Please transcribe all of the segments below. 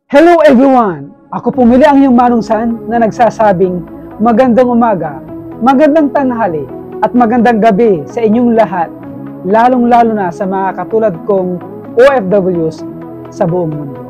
Hello everyone! Ako po muli ang iyong Manong San na nagsasabing magandang umaga, magandang tanghali at magandang gabi sa inyong lahat, lalong-lalo na sa mga katulad kong OFWs sa buong mundo.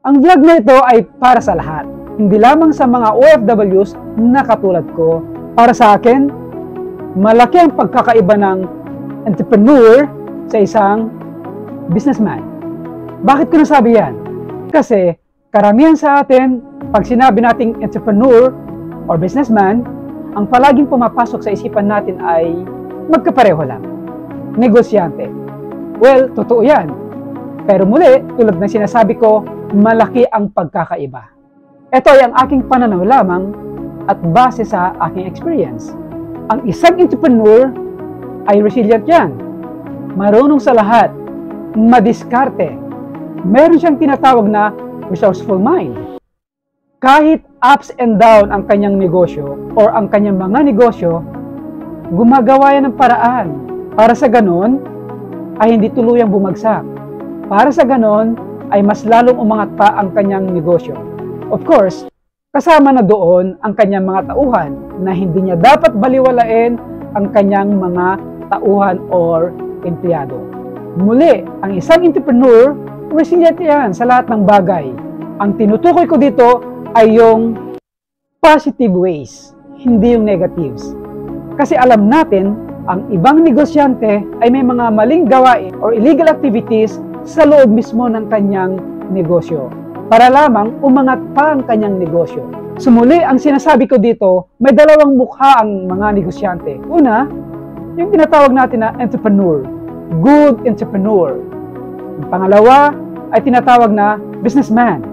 Ang vlog na ito ay para sa lahat, hindi lamang sa mga OFWs na katulad ko. Para sa akin, malaki ang pagkakaiba ng entrepreneur sa isang businessman. Bakit ko nasabi yan? Kasi karamihan sa atin, pag sinabi nating entrepreneur or businessman, ang palaging pumapasok sa isipan natin ay magkapareho lang, negosyante. Well, totoo yan. Pero muli, tulad ng sinasabi ko, malaki ang pagkakaiba. Ito ay ang aking pananaw lamang at base sa aking experience. Ang isang entrepreneur ay resilient yan. Marunong sa lahat, madiskarte. Meron siyang tinatawag na resourceful mind. Kahit ups and down ang kanyang negosyo or ang kanyang mga negosyo, gumagawa yan ng paraan para sa ganon ay hindi tuluyang bumagsak. Para sa ganon, ay mas lalong umangat pa ang kanyang negosyo. Of course, kasama na doon ang kanyang mga tauhan na hindi niya dapat baliwalain ang kanyang mga tauhan or empleyado. Muli, ang isang entrepreneur, resilient yan sa lahat ng bagay. Ang tinutukoy ko dito ay yung positive ways, hindi yung negatives. Kasi alam natin, ang ibang negosyante ay may mga maling gawain or illegal activities sa loob mismo ng kanyang negosyo para lamang umangat pa ang kanyang negosyo. Sumuli, ang sinasabi ko dito, may dalawang mukha ang mga negosyante. Una, yung tinatawag natin na entrepreneur, good entrepreneur. Ang pangalawa ay tinatawag na businessman.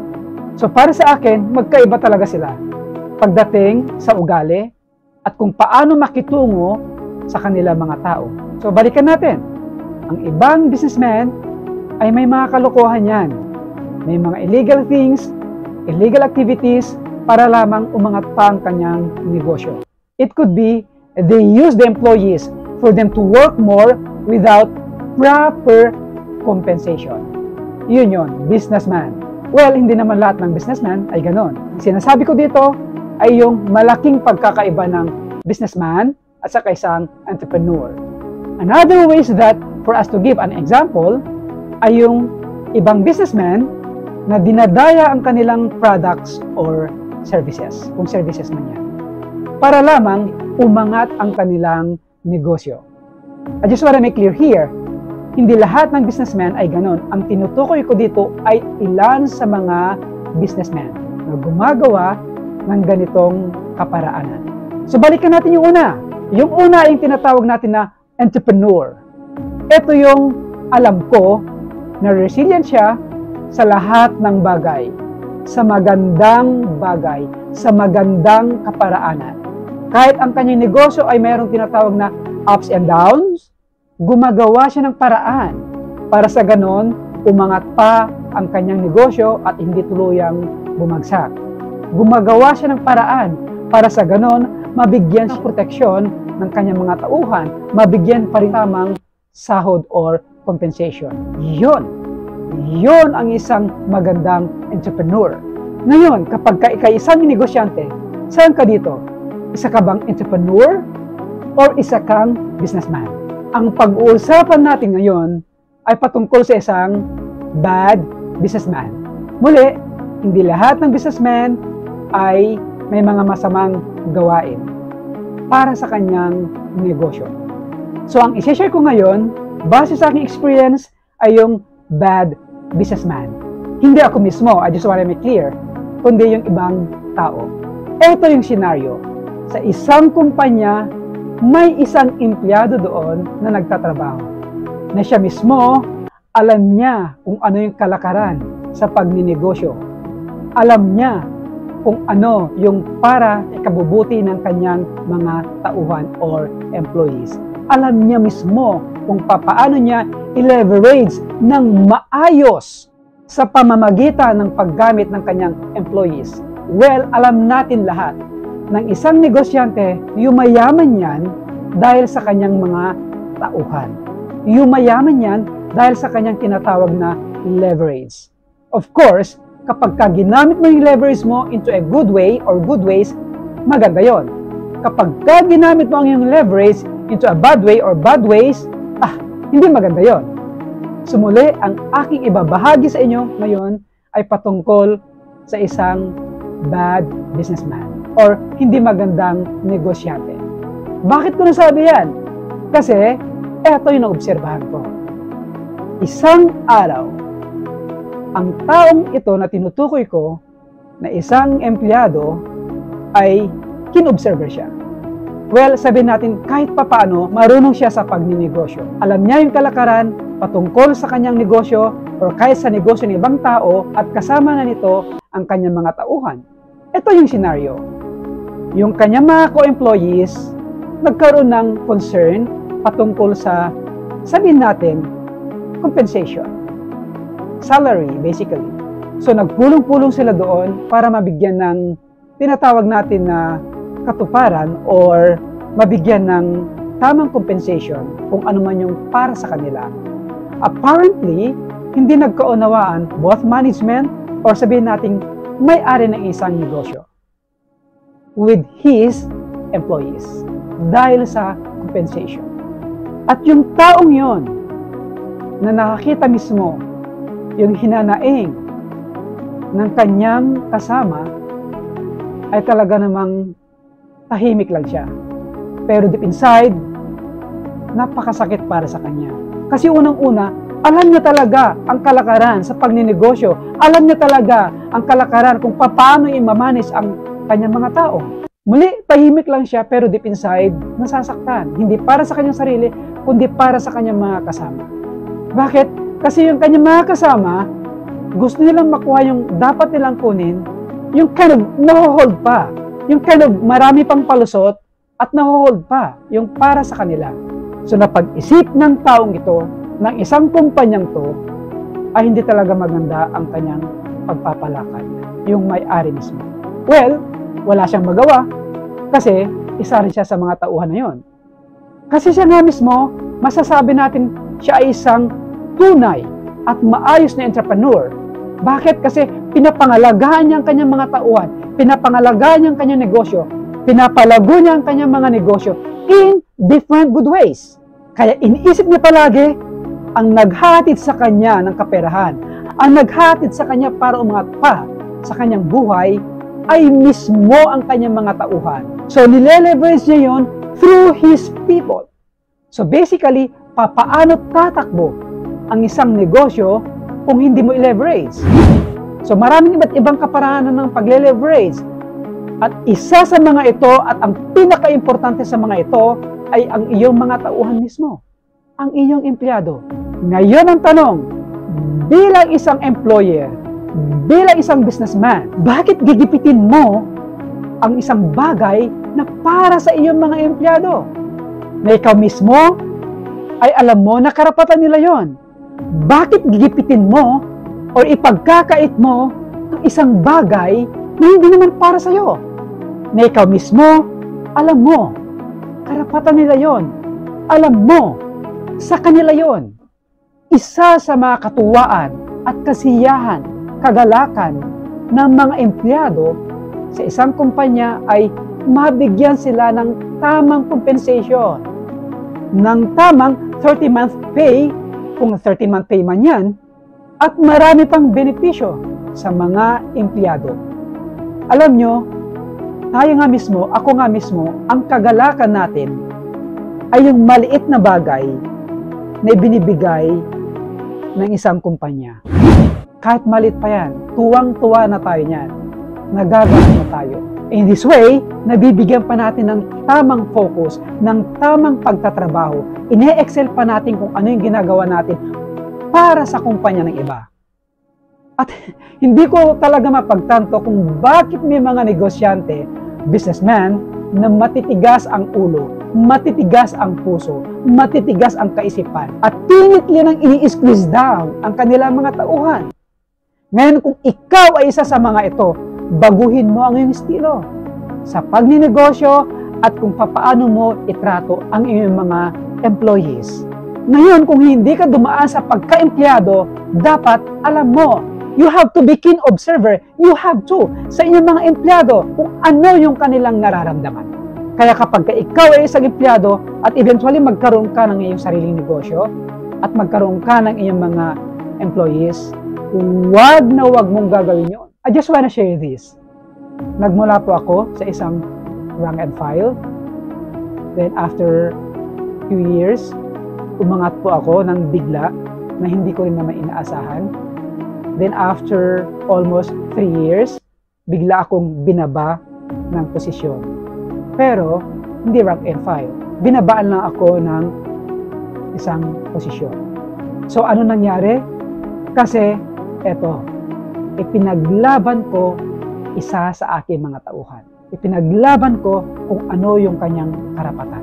So para sa akin, magkaiba talaga sila pagdating sa ugali at kung paano makitungo sa kanila mga tao. So balikan natin. Ang ibang businessman ay may mga kalokohan yan. May mga illegal things, illegal activities para lamang umangat pa ang kanyang negosyo. It could be they use the employees for them to work more without proper compensation. Yun yun, businessman. Well, hindi naman lahat ng businessman ay ganon. Ang sinasabi ko dito ay yung malaking pagkakaiba ng businessman at saka isang entrepreneur. Another way is that, for us to give an example, ay yung ibang businessman na dinadaya ang kanilang products or services, kung services man yan, para lamang umangat ang kanilang negosyo. I just want to make clear here, hindi lahat ng businessman ay ganon. Ang tinutukoy ko dito ay ilan sa mga businessman na gumagawa ng ganitong kaparaanan. So balikan natin yung una. Yung una ay yung tinatawag natin na entrepreneur. Ito yung alam ko na resilient siya sa lahat ng bagay, sa magandang bagay, sa magandang kaparaanan. Kahit ang kanyang negosyo ay mayroong tinatawag na ups and downs, gumagawa siya ng paraan para sa ganon, umangat pa ang kanyang negosyo at hindi tuluyang bumagsak. Gumagawa siya ng paraan para sa ganon, mabigyan siya proteksyon ng kanyang mga tauhan, mabigyan pa rin tamang sahod or compensation. Yun ang isang magandang entrepreneur. Ngayon, kapag ka isang negosyante, saan ka dito? Isa ka bang entrepreneur or isa kang businessman? Ang pag-uusapan natin ngayon ay patungkol sa isang bad businessman. Muli, hindi lahat ng businessman ay may mga masamang gawain para sa kanyang negosyo. So, ang isi-share ko ngayon, base sa aking experience, ay yung bad businessman. Hindi ako mismo, I just want to make clear, kundi yung ibang tao. Ito yung senaryo. Sa isang kumpanya, may isang empleyado doon na nagtatrabaho. Na siya mismo, alam niya kung ano yung kalakaran sa pagninegosyo. Alam niya kung ano yung para ikabubuti ng kanyang mga tauhan or employees. alam niya mismo kung papaano niya i-leverage ng maayos sa pamamagitan ng paggamit ng kanyang employees. Well, alam natin lahat ng isang negosyante, yumayaman yan dahil sa kanyang mga tauhan. Yumayaman yan dahil sa kanyang tinatawag na leverage. Of course, kapag ginamit mo yung leverage mo into a good way or good ways, maganda yon. Kapag ginamit mo ang yung leverage into a bad way or bad ways, hindi maganda yon. Sumuli, ang aking ibabahagi sa inyo ngayon ay patungkol sa isang bad businessman or hindi magandang negosyante. Bakit ko nasabi yan? Kasi, eto yung naobserbahan ko. Isang araw, ang taong ito na tinutukoy ko na isang empleyado ay kinobserver siya. Well, sabihin natin kahit papaano, marunong siya sa pagninegosyo. Alam niya yung kalakaran patungkol sa kanyang negosyo o kahit sa negosyo ng ibang tao at kasama na nito ang kanyang mga tauhan. Ito yung scenario. Yung kanyang mga co-employees nagkaroon ng concern patungkol sa, sabihin natin, compensation. Salary, basically. So, nagpulong-pulong sila doon para mabigyan ng tinatawag natin na katuparan or mabigyan ng tamang compensation kung ano man yung para sa kanila. Apparently, hindi nagkaunawaan both management or sabihin natin may-ari ng isang negosyo with his employees dahil sa compensation. At yung taong yon na nakakita mismo yung hinanaing ng kanyang kasama ay talaga namang tahimik lang siya. Pero deep inside, napakasakit para sa kanya. Kasi unang-una, alam niya talaga ang kalakaran sa pagninegosyo. Alam niya talaga ang kalakaran kung paano i-manage ang kanyang mga tao. Muli, tahimik lang siya pero deep inside, nasasaktan. Hindi para sa kanyang sarili, kundi para sa kanyang mga kasama. Bakit? Kasi yung kanyang mga kasama, gusto nilang makuha yung dapat nilang kunin, yung kind of naho-hold pa. Yung kind of marami pang palusot at naho-hold pa yung para sa kanila. So napag-isip ng taong ito, ng isang kumpanyang to, ay hindi talaga maganda ang kanyang pagpapalakad, yung may-ari mismo. Well, wala siyang magawa kasi isa rin siya sa mga tauhan na yon. Kasi siya nga mismo, masasabi natin siya ay isang tunay at maayos na entrepreneur. Bakit? Kasi pinapangalagaan niya ang kanyang mga tauhan, pinapangalagaan niya ang kanyang negosyo, pinapalago niya ang kanyang mga negosyo in different good ways. Kaya iniisip niya palagi ang naghatid sa kanya ng kaperahan, ang naghatid sa kanya para umangat pa sa kanyang buhay ay mismo ang kanyang mga tauhan. So nile-leverage niya yon through his people. So basically, papaano tatakbo ang isang negosyo kung hindi mo i-leverage? So maraming iba't ibang kaparanan ng pagle-leverage. At isa sa mga ito at ang pinaka-importante sa mga ito ay ang iyong mga tauhan mismo, ang iyong empleyado. Ngayon ang tanong, bilang isang employer, bilang isang businessman, bakit gigipitin mo ang isang bagay na para sa iyong mga empleyado? Na ikaw mismo ay alam mo na karapatan nila yon. Bakit gigipitin mo o ipagkakait mo ang isang bagay na hindi naman para sa iyo? Na ikaw mismo, alam mo, karapatan nila yon. Alam mo, sa kanila yon. Isa sa mga katuwaan at kasiyahan, kagalakan ng mga empleyado sa isang kumpanya ay mabigyan sila ng tamang compensation, ng tamang 30-month pay, kung 30-month pay man yan, at marami pang benepisyo sa mga empleyado. Alam nyo, tayo nga mismo, ako nga mismo, ang kagalakan natin ay yung maliit na bagay na ibinibigay ng isang kumpanya. Kahit maliit pa yan, tuwang-tuwa na tayo niyan. Nagagawa na tayo. In this way, nabibigyan pa natin ng tamang focus, ng tamang pagtatrabaho. Ine-excel pa natin kung ano yung ginagawa natin para sa kumpanya ng iba. At hindi ko talaga mapagtanto kung bakit may mga negosyante, businessman, na matitigas ang ulo matitigas ang puso, matitigas ang kaisipan, at pilit nilang ini-squeeze down ang kanilang mga tauhan. Ngayon, kung ikaw ay isa sa mga ito, baguhin mo ang iyong estilo sa pagninegosyo at kung papaano mo itrato ang iyong mga employees. Ngayon, kung hindi ka dumaan sa pagka-empleyado, dapat alam mo, you have to be keen observer. You have to sa inyong mga empleyado kung ano yung kanilang nararamdaman. Kaya kapag ikaw ay isang empleyado at eventually magkaroon ka ng iyong sariling negosyo at magkaroon ka ng iyong mga employees, wag na wag mong gagawin yun. I just wanna share this. Nagmula po ako sa isang rank and file. Then after few years, umangat po ako ng bigla na hindi ko rin naman inaasahan. Then after almost 3 years, bigla akong binaba ng posisyon. Pero hindi rank and file. Binabaan lang ako ng isang posisyon. So ano nangyari? Kasi eto, ipinaglaban ko isa sa aking mga tauhan. Ipinaglaban ko kung ano yung kanyang karapatan.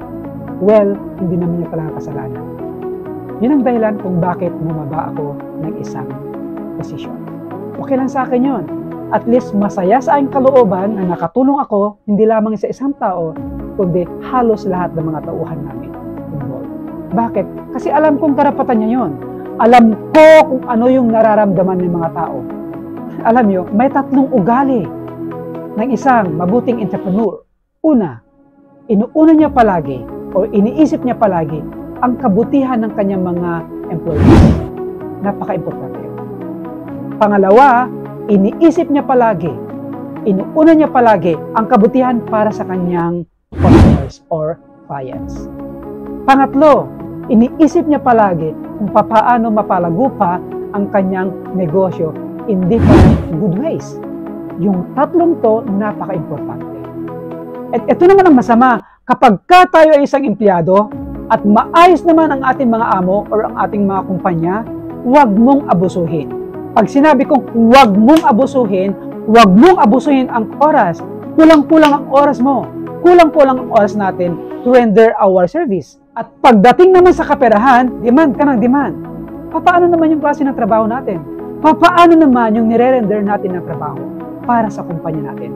Well, hindi naman niya pala kasalanan. Yun ang dahilan kung bakit bumaba ako ng isang posisyon. Okay lang sa akin yun. At least masaya sa aking kalooban na nakatulong ako hindi lamang sa isang tao, kundi halos lahat ng mga tauhan namin involved. Bakit? Kasi alam kong karapatan niya yun. Alam ko kung ano yung nararamdaman ng mga tao. Alam nyo, may tatlong ugali ng isang mabuting entrepreneur. Una, inuuna niya palagi o iniisip niya palagi ang kabutihan ng kanyang mga employees. Napaka-importante yun. Pangalawa, iniisip niya palagi, inuuna niya palagi ang kabutihan para sa kanyang customers or clients. Pangatlo, iniisip niya palagi kung paano mapalago pa ang kanyang negosyo in different good ways. Yung tatlong to, napaka-importante. At ito naman ang masama, kapag tayo ay isang empleyado at maayos naman ang ating mga amo or ang ating mga kumpanya, huwag mong abusuhin. Pag sinabi kong huwag mong abusuhin ang oras. Kulang-kulang ang oras mo. Kulang-kulang ang oras natin to render our service. At pagdating naman sa kaperahan, demand ka ng demand. Paano naman yung klase ng trabaho natin? Paano naman yung nire-render natin ng trabaho para sa kumpanya natin?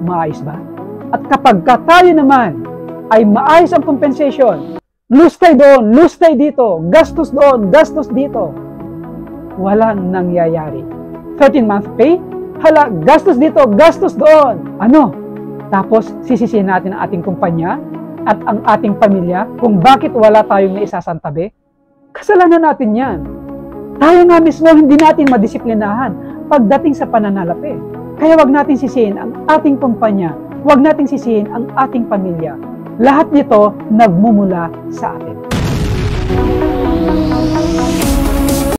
Maayos ba? At kapag tayo naman ay maayos ang compensation, lose tayo doon, lose tayo dito, gastos doon, gastos dito, walang nangyayari. 13-month pay, hala, gastos dito, gastos doon. Ano? Tapos sisisihin natin ang ating kumpanya at ang ating pamilya kung bakit wala tayong naisasantabi? Kasalanan natin yan. Tayo nga mismo hindi natin madisiplinahan pagdating sa pananalapi. Kaya wag natin sisihin ang ating kumpanya, wag natin sisihin ang ating pamilya. Lahat nito nagmumula sa atin.